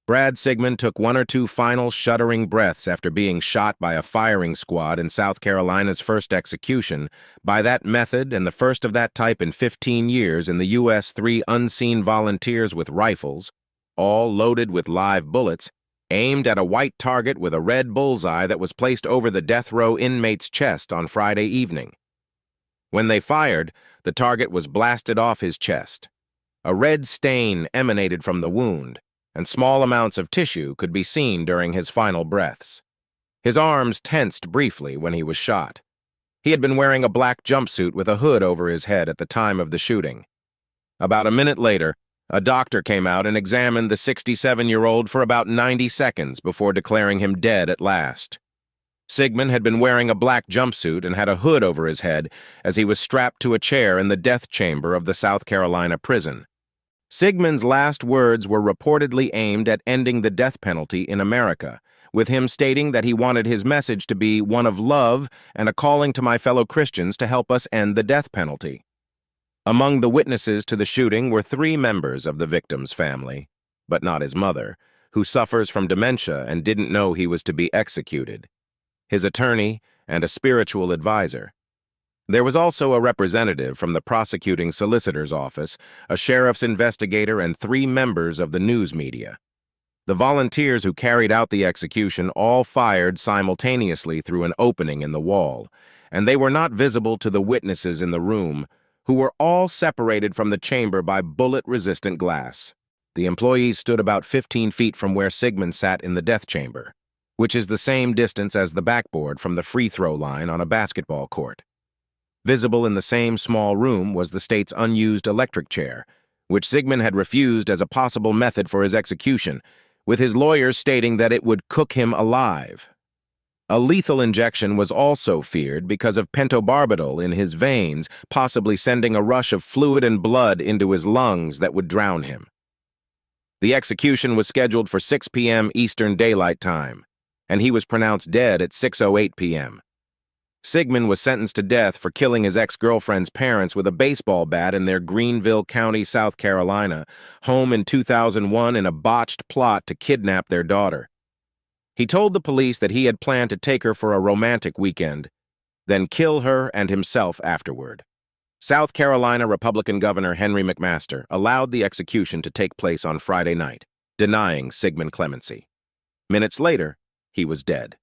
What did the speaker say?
Brad Sigmund took one or two final shuddering breaths after being shot by a firing squad in South Carolina's first execution. By that method, and the first of that type in 15 years in the U.S., 3 unseen volunteers with rifles, all loaded with live bullets, aimed at a white target with a red bullseye that was placed over the death row inmate's chest on Friday evening. When they fired, the target was blasted off his chest. A red stain emanated from the wound, and small amounts of tissue could be seen during his final breaths. His arms tensed briefly when he was shot. He had been wearing a black jumpsuit with a hood over his head at the time of the shooting. About a minute later, a doctor came out and examined the 67-year-old for about 90 seconds before declaring him dead at last. Sigmund had been wearing a black jumpsuit and had a hood over his head as he was strapped to a chair in the death chamber of the South Carolina prison. Sigmund's last words were reportedly aimed at ending the death penalty in America, with him stating that he wanted his message to be one of love and a calling to my fellow Christians to help us end the death penalty. Among the witnesses to the shooting were 3 members of the victim's family, but not his mother, who suffers from dementia and didn't know he was to be executed, his attorney, and a spiritual advisor. There was also a representative from the prosecuting solicitor's office, a sheriff's investigator, and 3 members of the news media. The volunteers who carried out the execution all fired simultaneously through an opening in the wall, and they were not visible to the witnesses in the room, who were all separated from the chamber by bullet-resistant glass. The employees stood about 15 feet from where Sigmund sat in the death chamber, which is the same distance as the backboard from the free throw line on a basketball court. Visible in the same small room was the state's unused electric chair, which Sigmund had refused as a possible method for his execution, with his lawyers stating that it would cook him alive. A lethal injection was also feared because of pentobarbital in his veins, possibly sending a rush of fluid and blood into his lungs that would drown him. The execution was scheduled for 6 p.m. Eastern Daylight Time, and he was pronounced dead at 6:08 p.m. Sigmund was sentenced to death for killing his ex-girlfriend's parents with a baseball bat in their Greenville County, South Carolina, home in 2001 in a botched plot to kidnap their daughter. He told the police that he had planned to take her for a romantic weekend, then kill her and himself afterward. South Carolina Republican Governor Henry McMaster allowed the execution to take place on Friday night, denying Sigmund clemency. Minutes later, he was dead.